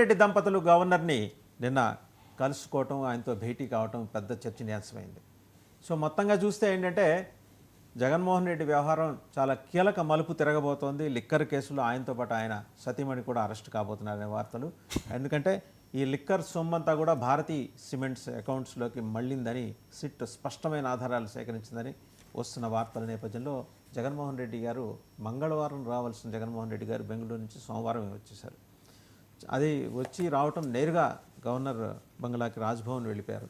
రెడ్డి దంపతులు గవర్నర్ని నిన్న కలుసుకోవటం, ఆయనతో భేటీ కావటం పెద్ద చర్చనీయాంశమైంది. సో మొత్తంగా చూస్తే ఏంటంటే జగన్మోహన్ రెడ్డి వ్యవహారం చాలా కీలక మలుపు తిరగబోతోంది. లిక్కర్ కేసులో ఆయనతో పాటు ఆయన సతీమణి కూడా అరెస్ట్ కాబోతున్నారనే వార్తలు. ఎందుకంటే ఈ లిక్కర్ సొమ్మంతా కూడా భారతీ సిమెంట్స్ అకౌంట్స్లోకి మళ్ళిందని సిట్ స్పష్టమైన ఆధారాలు సేకరించిందని వస్తున్న వార్తల నేపథ్యంలో జగన్మోహన్ రెడ్డి గారు మంగళవారం రావాల్సిన జగన్మోహన్ రెడ్డి గారు బెంగళూరు నుంచి సోమవారం వచ్చేశారు. అది వచ్చి రావటం నేరుగా గవర్నర్ బంగ్లాకి రాజ్భవన్ వెళ్ళిపోయారు.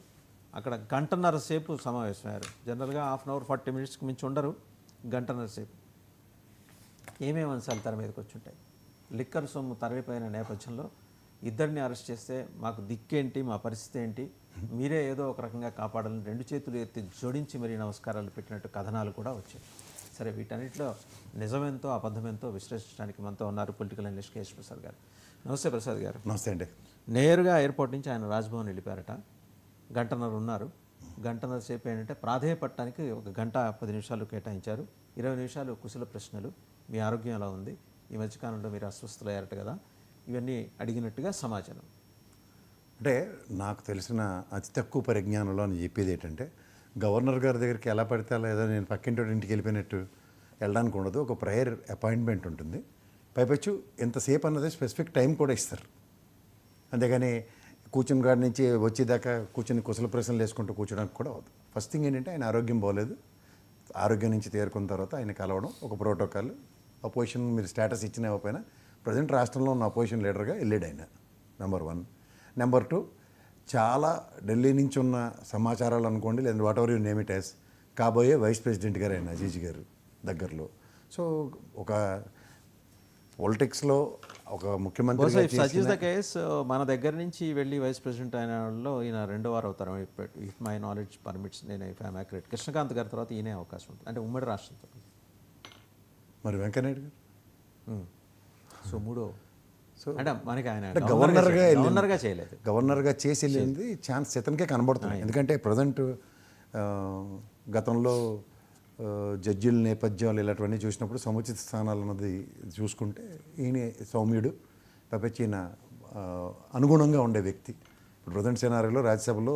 అక్కడ గంటన్నర సేపు సమావేశమయ్యారు. జనరల్గా 1/2 అవర్ 40 మినిట్స్కి మించి ఉండరు. గంటన్నర సేపు ఏమేమి అంశాలు తెర మీదకి వచ్చి ఉంటాయి. లిక్కర్ సొమ్ము తరలిపోయిన నేపథ్యంలో ఇద్దరిని అరెస్ట్ చేస్తే మాకు దిక్కేంటి, మా పరిస్థితి ఏంటి, మీరే ఏదో ఒక రకంగా కాపాడాలని 2 చేతులు ఎత్తి జోడించి మరీ నమస్కారాలు పెట్టినట్టు కథనాలు కూడా వచ్చాయి. సరే, వీటన్నిటిలో నిజమెంతో అబద్ధమెంతో విశ్లేషించడానికి మనతో ఉన్నారు పొలిటికల్ అనలిస్ట్ కేఎస్ ప్రసాద్ గారు. నమస్తే ప్రసాద్ గారు. నమస్తే అండి. నేరుగా ఎయిర్పోర్ట్ నుంచి ఆయన రాజ్భవన్ వెళ్ళిపోయారట. గంటన్నర ఉన్నారు. గంటన్నర సేపు ఏంటంటే ప్రాధేయపడటానికి 1 గంట 10 నిమిషాలు కేటాయించారు. 20 నిమిషాలు కుశల ప్రశ్నలు. మీ ఆరోగ్యం ఎలా ఉంది, ఈ మధ్యకాలంలో మీరు అస్వస్థలయ్యారట కదా, ఇవన్నీ అడిగినట్టుగా సమాచారం. అంటే నాకు తెలిసిన అతి తక్కువ పరిజ్ఞానంలో అని చెప్పేది ఏంటంటే, గవర్నర్ గారి దగ్గరికి ఎలా పడితే అలా ఏదో నేను పక్కింటి ఇంటికి వెళ్ళిపోయినట్టు వెళ్ళడానికి ఉండదు. ఒక ప్రయర్ అపాయింట్మెంట్ ఉంటుంది. పైపచ్చు ఎంతసేపు అన్నది స్పెసిఫిక్ టైం కూడా ఇస్తారు. అంతేగాని కూర్చుని గాడి నుంచి వచ్చేదాకా కూర్చొని కుశల ప్రశ్నలు వేసుకుంటూ కూర్చోడానికి కూడా అవదు. ఫస్ట్ థింగ్ ఏంటంటే ఆయన ఆరోగ్యం బాగోలేదు. ఆరోగ్యం నుంచి తేరుకున్న తర్వాత ఆయన కలవడం ఒక ప్రోటోకాల్. అపోజిషన్ మీరు స్టేటస్ ఇచ్చిన ఇవ్వకపోయినా ప్రజెంట్ రాష్ట్రంలో ఉన్న అపోజిషన్ లీడర్గా వెళ్ళాడు ఆయన. నెంబర్ 1. నెంబర్ 2, చాలా ఢిల్లీ నుంచి ఉన్న సమాచారాలు అనుకోండి, లేదా what ever you name it as, కాబోయే వైస్ ప్రెసిడెంట్ గారు ఆయన అజీజ్ గారు దగ్గరలో. సో ఒక పొలిటిక్స్లో ఒక ముఖ్యమంత్రి కేస్ మన దగ్గర నుంచి వెళ్ళి వైస్ ప్రెసిడెంట్ అయిన వాళ్ళు ఈయన 2వ వారు అవుతారు. ఇఫ్ మై నాలెడ్జ్ పర్మిట్స్, నేను ఇఫ్ ఐఎమ్ యాక్యురేట్. కృష్ణకాంత్ గారి తర్వాత ఈయనే అవకాశం ఉంటుంది, అంటే ఉమ్మడి రాష్ట్రంతో. మరి వెంకయ్యనాయుడు గారు సో 3వ. సో అంటే మనకి ఆయన గవర్నర్గా చేయలేదు. గవర్నర్గా చేసి వెళ్ళింది ఛాన్స్ ఇతనికే కనబడుతుంది. ఎందుకంటే ప్రజెంట్ గతంలో జడ్జిల నేపథ్యాలు ఇలాంటివన్నీ చూసినప్పుడు సముచిత స్థానాలు అన్నది చూసుకుంటే ఈయన సౌమ్యుడు, పైపచ్చి ఈయన అనుగుణంగా ఉండే వ్యక్తి. ఇప్పుడు ప్రజెంట్ సినారీలో రాజ్యసభలో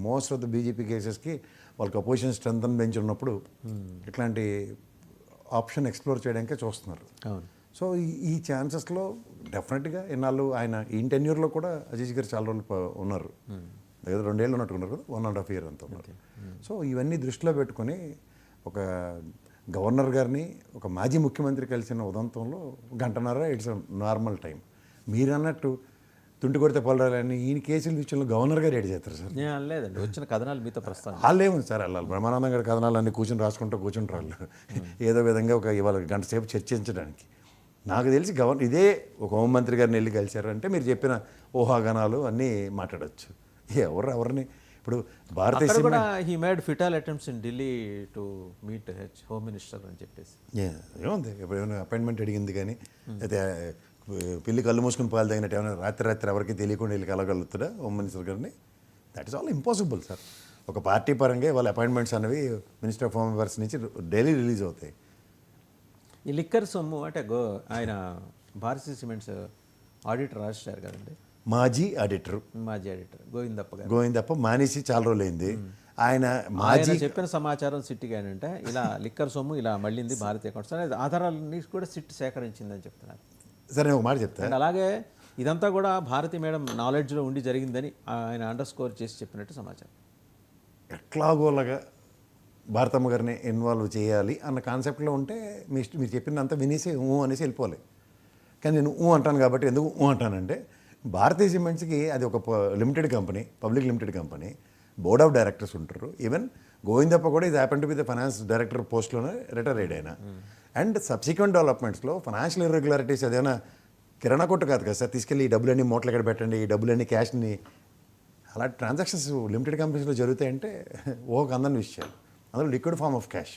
మోస్ట్ ఆఫ్ ద బీజేపీ కేసెస్కి వాళ్ళకి అపోజిషన్ స్ట్రెంత్ బెంచ్ ఉన్నప్పుడు ఇట్లాంటి ఆప్షన్ ఎక్స్ప్లోర్ చేయడానికే చూస్తున్నారు. సో ఈ ఛాన్సెస్లో డెఫినెట్గా ఇన్నాళ్ళు ఆయన ఈ టెన్యూర్లో కూడా అజీజ్ గారు చాలా రోజులు ఉన్నారు. దగ్గర 2 ఏళ్ళు ఉన్నట్టున్నారు కదా, 1.5 year అంత ఉన్నారు. సో ఇవన్నీ దృష్టిలో పెట్టుకొని ఒక గవర్నర్ గారిని ఒక మాజీ ముఖ్యమంత్రి కలిసిన ఉదంతంలో 1.5 గంట ఇట్స్ నార్మల్ టైం. మీరు అన్నట్టు తుంటి కొడితే పొలరాలని ఈయన కేసుల విషయంలో గవర్నర్ గారు ఏడు చేస్తారు సార్. లేదండి, వచ్చిన కథనాలు మీతో ప్రస్తుతం వాళ్ళు ఏముంది సార్, వాళ్ళు బ్రహ్మానందం గారి కథనాలు అన్నీ కూర్చొని రాసుకుంటారు వాళ్ళు ఏదో విధంగా ఒక ఇవాళ 1 గంట సేపు చర్చించడానికి. నాకు తెలిసి ఇదే ఒక హోంమంత్రి గారిని వెళ్ళి కలిశారు అంటే మీరు చెప్పిన ఊహాగానాలు అన్నీ మాట్లాడచ్చు. ఎవరిని ఇప్పుడు భారతీయ కూడా he made foetal attempts in Delhi to meet home minister అని చెప్పేసి ఏముంది, ఇప్పుడు ఏమైనా అపాయింట్మెంట్ అడిగింది కానీ అయితే పిల్లి కళ్ళు మూసుకుని పాలు తగినట్టు ఏమైనా రాత్రి ఎవరికి తెలియకుండా వెళ్ళి కలగలుగుతాడా హోమ్ మినిస్టర్ గారిని? That is all impossible sir. ఒక పార్టీ పరంగా వాళ్ళ అపాయింట్మెంట్స్ అనేవి మినిస్టర్ ఆఫ్ హోమ్ అఫైర్స్ నుంచి డైలీ రిలీజ్ అవుతాయి. ఈ లిక్కర్ సొమ్ము అంటే ఆయన భారతీ సిమెంట్స్ ఆడిటర్ రాశారు కదండి, మాజీ ఆడిటర్ గోవిందప్ప మానేసి చాలా రోజులు అయింది. ఆయన చెప్పిన సమాచారం సిట్కి ఏంటంటే ఇలా లిక్కర్ సొమ్ము ఇలా మళ్ళింది భారతీయ అకౌంట్స్ అనేది ఆధారాలన్నీ కూడా సిట్ సేకరించిందని చెప్తున్నారు. సరే నేను ఒక మాట చెప్తాను. అలాగే ఇదంతా కూడా భారతీ మేడం నాలెడ్జ్లో ఉండి జరిగిందని ఆయన అండర్స్కోర్ చేసి చెప్పినట్టు సమాచారం. ఎట్లాగోలాగా భారతమ్మ గారిని ఇన్వాల్వ్ చేయాలి అన్న కాన్సెప్ట్లో ఉంటే మీరు చెప్పినంత వినేసి అనేసి వెళ్ళిపోవాలి. కానీ నేను అంటాను కాబట్టి ఎందుకు అంటానంటే, భారతీయ సిమెంట్స్కి అది ఒక limited company, public limited company, board of directors ఉంటారు. ఈవెన్ గోవిందప్ప కూడా ఇది happen to be the finance director పోస్ట్లోనే రిటైర్ అయ్యాడు. అండ్ సబ్సిక్వెంట్ డెవలప్మెంట్స్లో ఫైనాన్షియల్ ఇర్రెగ్యులారిటీస్ అదేనా కిరాణా కొట్టు కాదు కదా సార్, తీసుకెళ్ళి ఈ డబ్బులన్నీ మూటలు ఎక్కడ పెట్టండి, ఈ డబ్బులన్నీ క్యాష్ని, అలాంటి ట్రాన్సాక్షన్స్ లిమిటెడ్ కంపెనీస్లో జరుగుతాయంటే అందని విషయాలు. అందులో liquid form of cash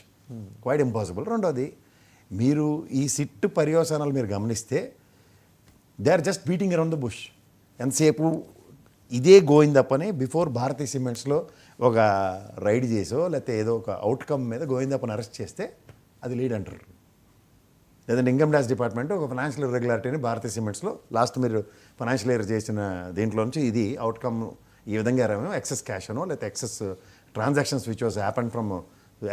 quite impossible. రెండోది, మీరు ఈ సిట్ పర్యవసానాలు మీరు గమనిస్తే they are just beating around the bush. ఎంతసేపు ఇదే గోవిందప్పని బిఫోర్ భారతీ సిమెంట్స్లో ఒక రైడ్ చేసో లేకపోతే ఏదో ఒక అవుట్కమ్ మీద గోవిందప్పని అరెస్ట్ చేస్తే అది లీడ్ అంటారు. లేదంటే ఇన్కమ్ ట్యాక్స్ డిపార్ట్మెంట్ ఒక ఫైనాన్షియల్ ఇర్రెగ్యులారిటీని భారతీయ సిమెంట్స్లో లాస్ట్ మీరు ఫైనాన్షియల్ ఇయర్ చేసిన దీంట్లో నుంచి ఇది అవుట్కమ్ ఈ విధంగా రామేమో ఎక్సెస్ క్యాష్ అనో లేకపోతే excess transactions which was happen from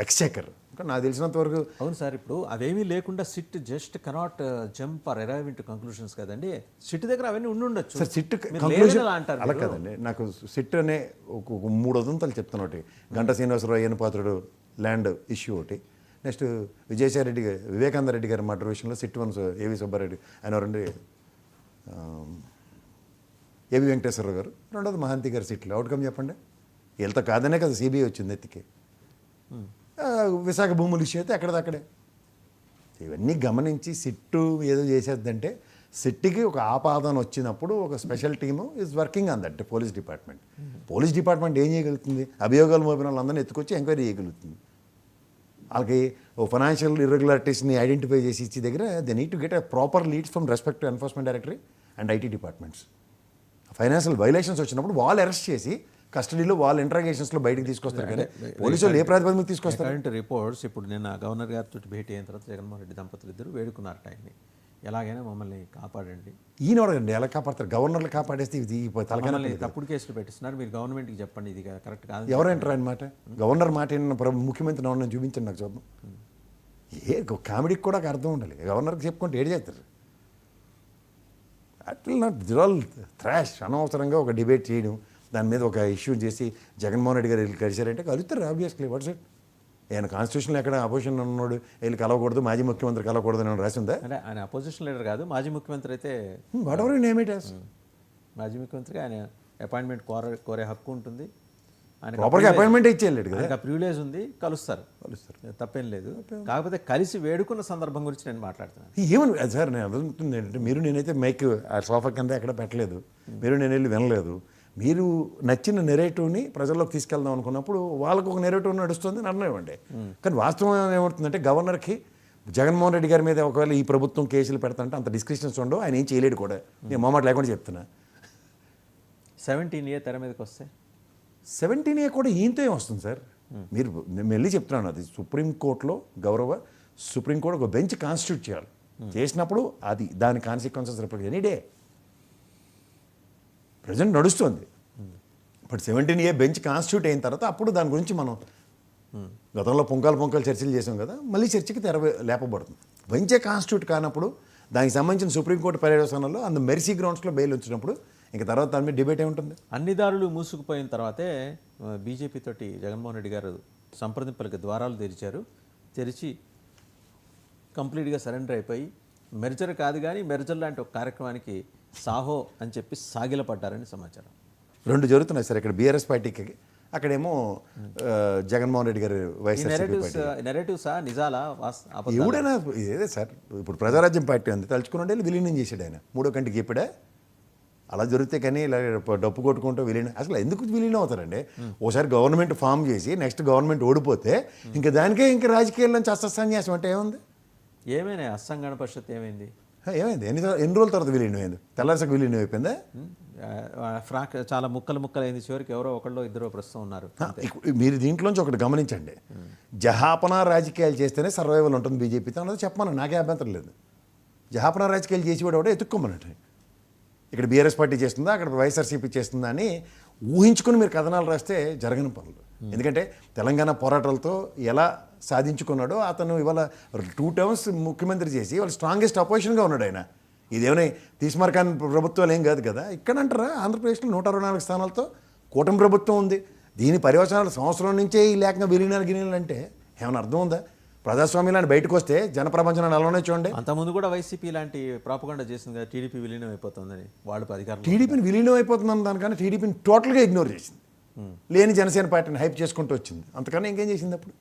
exchequer. నాకు తెలిసినంత వరకు అవును సార్, ఇప్పుడు అవేమీ లేకుండా SIT just cannot jump or arrive into conclusions కదండి. సిట్ దగ్గర అవన్నీ ఉండొచ్చు సార్ సిట్ మీరు కంక్లూజన్ లేదని అంటారు అలా మీరు. కదండి. నాకు సిట్ అనే ఒక 3 ఉదంతాలు చెప్తాను. ఒకటి గంటా శ్రీనివాసరావు అయ్యన పాత్రుడు ల్యాండ్ ఇష్యూ ఒకటి, నెక్స్ట్ విజయసాయి రెడ్డి గారు వివేకానంద రెడ్డి గారి మర్డర్ విషయంలో సిట్ వన్స్ ఏవి సుబ్బారెడ్డి ఆయన రెండు ఏవి వెంకటేశ్వరరావు గారు, రెండోది మహాంతి గారి సిట్లు. అవుట్కమ్ చెప్పండి. వీళ్ళతో కాదనే కదా సిబిఐ వచ్చింది ఎత్తికి. విశాఖ భూములు ఇష్యూ అయితే అక్కడదక్కడే. ఇవన్నీ గమనించి సిట్టు ఏదో చేసేద్దంటే సిట్టికి ఒక ఆపాదన వచ్చినప్పుడు ఒక special team is working on that. Police department ఏం చేయగలుగుతుంది? అభియోగాలు మోపిన వాళ్ళందరినీ ఎత్తుకొచ్చి ఎంక్వైరీ చేయగలుగుతుంది. వాళ్ళకి ఓ ఫైనాన్షియల్ ఇర్రెగ్యులారిటీస్ని ఐడెంటిఫై చేసి ఇచ్చే దగ్గర they need to get a proper leads from respect to enforcement directory and IT departments. Financial violations వచ్చినప్పుడు వాళ్ళు అరెస్ట్ చేసి కస్టడీలో వాళ్ళ ఇంట్రాగేషన్స్లో బయటకు తీసుకొస్తారు. కానీ పోలీసులు ఏ ప్రాతిపదిక మీద తీసుకొస్తారు? కరెంట్ రిపోర్ట్స్ ఇప్పుడు నిన్న గవర్నర్ గారితో భేటీ అయిన తర్వాత జగన్మోహన్ రెడ్డి దంపతులు ఇద్దరు వేడుకున్నారు ఆయన్ని, ఎలాగైనా మమ్మల్ని కాపాడండి. ఈయన అడగండి ఎలా కాపాడతారు? గవర్నర్లు కాపాడేస్తే ఇది మమ్మల్ని తప్పుడు కేసులు పెట్టిస్తున్నారు, మీరు గవర్నమెంట్కి చెప్పండి ఇది కరెక్ట్ కాదు. ఎవరంటారు ఆయన మాట? గవర్నర్ మాట ముఖ్యమంత్రి ఎవరన్నా చూపించండి నాకు చూద్దాం. కామెడీకి కూడా ఒక అర్థం ఉండాలి. గవర్నర్కి చెప్పుకుంటే ఏడు చేస్తారు. It will not deal thrash. అనవసరంగా ఒక డిబేట్ చేయడం, దాని మీద ఒక ఇష్యూ చేసి జగన్మోహన్ రెడ్డి గారు వెళ్ళి కలిసారంటే కలుగుతారు ఆబ్వియస్లీ. What's it? ఆయన కాన్స్టిట్యూషన్లో ఎక్కడ అపోజిషన్ ఉన్నాడు వెళ్ళి కలవకూడదు, మాజీ ముఖ్యమంత్రి కలవకూడదు అని రాసి ఉందా? అంటే ఆయన అపోజిషన్ లీడర్ కాదు, మాజీ ముఖ్యమంత్రి అయితే whatever name it as. మాజీ ముఖ్యమంత్రికి ఆయన అపాయింట్మెంట్ కోరే హక్కు ఉంటుంది. ప్రాపర్గా అపాయింట్మెంట్ ఇచ్చేయలేడు కదా, ప్రివిలేజ్ ఉంది, కలుస్తారు, తప్పేం లేదు. కాకపోతే కలిసి వేడుకున్న సందర్భం గురించి నేను మాట్లాడుతున్నాను. ఏమని సార్ నేను అడుగుతుంది ఏంటంటే, మీరు నేనైతే మైక్ ఆ సోఫా కింద ఎక్కడ పెట్టలేదు, మీరు నేను వెళ్ళి వినలేదు. మీరు నచ్చిన నెరేటివ్ని ప్రజల్లోకి తీసుకెళ్దాం అనుకున్నప్పుడు వాళ్ళకు ఒక నెరేటివ్ నడుస్తుంది నిర్ణయం. కానీ వాస్తవం ఏమవుతుందంటే గవర్నర్కి జగన్మోహన్ రెడ్డి గారి మీద ఒకవేళ ఈ ప్రభుత్వం కేసులు పెడతాంటే అంత డిస్క్రిప్షన్స్ ఉండవు, ఆయన ఏం చేయలేడు కూడా. నేను మొహమాట లేకుండా చెప్తున్నా. 17A తెర మీదకి వస్తే 17A కూడా ఈయంతో ఏం వస్తుంది సార్? మీరు మళ్ళీ చెప్తున్నాను, అది సుప్రీంకోర్టులో సుప్రీంకోర్టు ఒక బెంచ్ కాన్స్టిట్యూట్ చేయాలి. చేసినప్పుడు అది దాని consequences reflect any day. Present నడుస్తుంది. బట్ 17A బెంచ్ కాన్స్టిట్యూట్ అయిన తర్వాత అప్పుడు దాని గురించి మనం గతంలో పొంకాలు చర్చలు చేసాం కదా, మళ్ళీ చర్చకి లేపబడుతుంది. బెంచే కాన్స్టిట్యూట్ కానప్పుడు దానికి సంబంధించిన సుప్రీంకోర్టు పర్యవేక్షణలో అందు మెర్సీ గ్రౌండ్స్లో బెయిల్ వచ్చినప్పుడు ఇంకా తర్వాత దాని మీద డిబేట్ ఏముంటుంది? అన్ని దారులు మూసుకుపోయిన తర్వాతే బీజేపీ తోటి జగన్మోహన్ రెడ్డి గారు సంప్రదింపులకి ద్వారాలు తెరిచి కంప్లీట్గా సరెండర్ అయిపోయి మెర్జర్ కాదు కానీ మెర్జర్ లాంటి ఒక కార్యక్రమానికి సాహో అని చెప్పి సాగిలపడ్డారని సమాచారం. 2 జరుగుతున్నాయి సార్. ఇక్కడ బీఆర్ఎస్ పార్టీకి, అక్కడేమో జగన్మోహన్ రెడ్డి గారు నెరేటివ్సా నిజాలా ఎవడైనా ఇదే సార్. ఇప్పుడు ప్రజారాజ్యం పార్టీ ఉంది, తలుచుకుని విలీనం చేశాడు ఆయన 3వ కంటికి ఇప్పుడే. అలా జరిగితే కానీ ఇలా డప్పు కొట్టుకుంటూ విలీనం అసలు ఎందుకు విలీనం అవుతారండి? ఓసారి గవర్నమెంట్ ఫామ్ చేసి నెక్స్ట్ గవర్నమెంట్ ఓడిపోతే ఇంకా దానికే ఇంకా రాజకీయాల్లో సన్యాసం అంటే ఏముంది? ఏమైనా అస్సాం పరిషత్ ఏమైంది? ఎన్ని రోజుల తర్వాత విలీనం అయింది? తెల్లారిసరికి విలీనం అయిపోయిందా? ఫ్రాక్ చాలా ముక్కలు అయింది. చివరికి ఎవరో ఒకళ్ళు ఇద్దరు ప్రస్తుతం ఉన్నారు. మీరు దీంట్లోంచి ఒకటి గమనించండి, జహాపనా రాజకీయాలు చేస్తేనే సర్వైవల్ ఉంటుంది బీజేపీతో అన్నది చెప్పమని నాకే అభ్యంతరం లేదు. జహాపనా రాజకీయాలు చేసేవాడు కూడా ఎత్తుక్కోమన్నట్టు. ఇక్కడ బీఆర్ఎస్ పార్టీ చేస్తుందా, అక్కడ వైఎస్ఆర్సీపీ చేస్తుందా అని ఊహించుకుని మీరు కథనాలు రాస్తే జరగని పనులు. ఎందుకంటే తెలంగాణ పోరాటాలతో ఎలా సాధించుకున్నాడో అతను ఇవాళ 2 టర్మ్స్ ముఖ్యమంత్రి చేసి ఇవాళ స్ట్రాంగెస్ట్ అపోజిషన్గా ఉన్నాడు ఆయన. ఇదేమైనా తీసుమార్కాని ప్రభుత్వాలు ఏం కాదు కదా. ఇక్కడ అంటారా ఆంధ్రప్రదేశ్లో 164 స్థానాలతో కూటమి ప్రభుత్వం ఉంది. దీని పర్యవసానాలు సంవత్సరం నుంచే ఈ లేఖగా విలీనాలు అంటే ఏమైనా అర్థం ఉందా? ప్రజాస్వామ్యాన్ని బయటకు వస్తే జనప్రపంచనాన్ని అలానే చూడండి. అంతకుముందు కూడా వైసీపీ లాంటి ప్రాపగండా చేసింది కదా, టీడీపీ విలీనం అయిపోతుందని. వాళ్ళు అధికారులు టీడీపీని విలీనం అయిపోతుందని దానికన్నా టీడీపీని టోటల్గా ఇగ్నోర్ చేసింది. లేని జనసేన పార్టీని హైప్ చేసుకుంటూ వచ్చింది. అంతకన్నా ఇంకేం చేసింది అప్పుడు?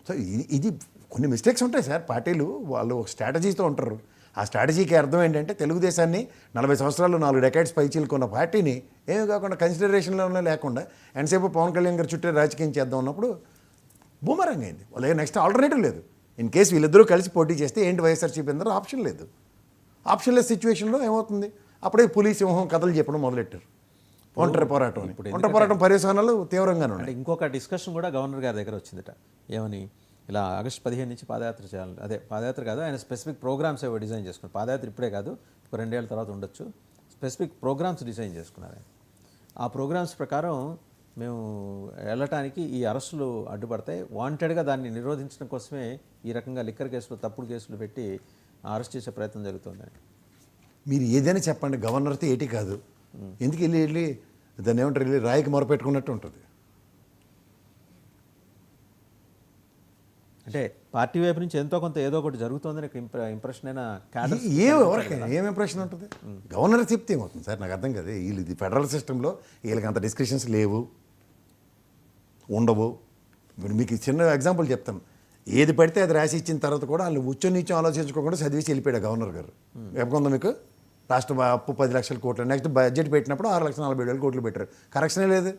సో ఇది కొన్ని మిస్టేక్స్ ఉంటాయి సార్. పార్టీలు వాళ్ళు ఒక స్ట్రాటజీతో ఉంటారు. ఆ స్ట్రాటజీకి అర్థం ఏంటంటే తెలుగుదేశాన్ని 40 సంవత్సరాలు 4 డెకేడ్స్ పైచీలుకున్న పార్టీని ఏమి కాకుండా కన్సిడరేషన్లోనే లేకుండా ఎంతసేపు పవన్ కళ్యాణ్ గారు చుట్టూ రాజకీయం చేద్దాం ఉన్నప్పుడు బూమరంగ్ అయింది. వాళ్ళ నెక్స్ట్ ఆల్టర్నేటివ్ లేదు. ఇన్ కేసు వీళ్ళిద్దరూ కలిసి పోటీ చేస్తే ఏంటి వైఎస్ఆర్సీపీ అందరూ ఆప్షన్ లేదు. ఆప్షన్ లెస్ సిచ్యువేషన్లో ఏమవుతుంది? అప్పుడే పులి సింహం కథలు చెప్పడం మొదలెట్టారు. ఒంటరి పోరాటం పర్యవసానాలు తీవ్రంగానే ఉన్నాయి. ఇంకొక డిస్కషన్ కూడా గవర్నర్ గారి దగ్గర వచ్చిందట. ఏమని? ఇలా ఆగస్టు 15 నుంచి పాదయాత్ర చేయాలి. అదే పాదయాత్ర కాదు, ఆయన స్పెసిఫిక్ ప్రోగ్రామ్స్ ఏవో డిజైన్ చేసుకున్నారు. పాదయాత్ర ఇప్పుడే కాదు, ఒక 2 ఏళ్ళ తర్వాత ఉండొచ్చు. స్పెసిఫిక్ ప్రోగ్రామ్స్ డిజైన్ చేసుకున్నారు ఆయన. ఆ ప్రోగ్రామ్స్ ప్రకారం మేము వెళ్ళటానికి ఈ అరెస్టులు అడ్డుపడతాయి. వాంటెడ్గా దాన్ని నిరోధించడం కోసమే ఈ రకంగా లిక్కర్ కేసులు, తప్పుడు కేసులు పెట్టి అరెస్ట్ చేసే ప్రయత్నం జరుగుతుంది. మీరు ఏదైనా చెప్పండి, గవర్నర్తో ఏటి కాదు, ఎందుకు వెళ్ళి దాన్ని ఏమంటారు, వెళ్ళి రాయికి మొరపెట్టుకున్నట్టు ఉంటుంది. అంటే పార్టీ వైపు నుంచి ఎంతో కొంత ఏదో ఒకటి జరుగుతుందని ఇంప్రెషన్ అయినా క్యాడర్ ఏం ఇంప్రెషన్ ఉంటుంది? గవర్నర్ చెప్తే ఏమవుతుంది సార్? నాకు అర్థం కదా. వీళ్ళు ఇది ఫెడరల్ సిస్టంలో వీళ్ళకి అంత డిస్కషన్స్ లేవు, ఉండవు. ఇప్పుడు మీకు చిన్న ఎగ్జాంపుల్ చెప్తాను. ఏది పడితే అది రాసి ఇచ్చిన తర్వాత కూడా వాళ్ళు ఉచ్చం నీచం ఆలోచించుకోకుండా చదివేసి వెళ్ళిపోయాడు గవర్నర్ గారు. ఎప్పుడుందా మీకు? రాష్ట్ర అప్పు 10 లక్షల కోట్లు, నెక్స్ట్ బడ్జెట్ పెట్టినప్పుడు 6,47,000 కోట్లు పెట్టారు. కరెక్షనే లేదు.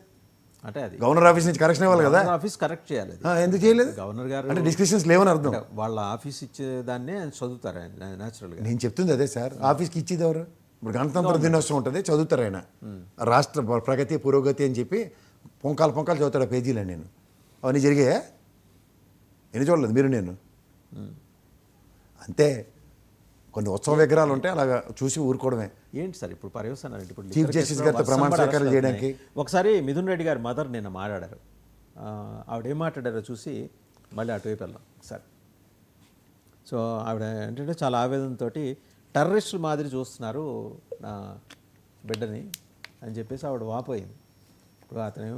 అంటే అది గవర్నర్ ఆఫీస్ నుంచి కరెక్షన్ ఇవ్వాలి కదా. ఆఫీస్ కరెక్ట్ చేయాలి. ఎందుకు చేయలేదు? గవర్నర్ గారు అంటే డిస్కషన్స్ లేవని అర్థం. వాళ్ళ ఆఫీస్ ఇచ్చేదాన్ని ఆయన చదువుతారు ఆయన న్యాచురల్గా. నేను చెప్తుంది అదే సార్. ఆఫీస్కి ఇచ్చేది ఎవరు? ఇప్పుడు గణతంత్ర దినోత్సవం ఉంటుంది, చదువుతారు ఆయన. రాష్ట్ర ప్రగతి పురోగతి అని చెప్పి పొంకాలు చదువుతాడు ఆ పేజీలో. నేను అవన్నీ జరిగాయా? ఎన్ని చూడలేదు మీరు నేను. అంతే. కొన్ని ఉత్సవ విగ్రహాలు ఉంటాయి, అలాగా చూసి ఊరుకోవడమే. ఏంటి సార్ ఇప్పుడు పర్యవసానాలు? ఇప్పుడు చీఫ్ జస్టిస్ గారితో ప్రమాణ స్వీకారం చేయడానికి ఒకసారి మిథున్ రెడ్డి గారి మదర్ నిన్న మాట్లాడారు. ఆవిడ ఏం మాట్లాడారో చూసి మళ్ళీ అటువైపు వెళ్దాం ఒకసారి. సో ఆవిడ ఏంటంటే చాలా ఆవేదనతో టెర్రరిస్టుల మాదిరి చూస్తున్నారు నా బిడ్డని అని చెప్పేసి ఆవిడ వాపోయింది. ఇప్పుడు అతను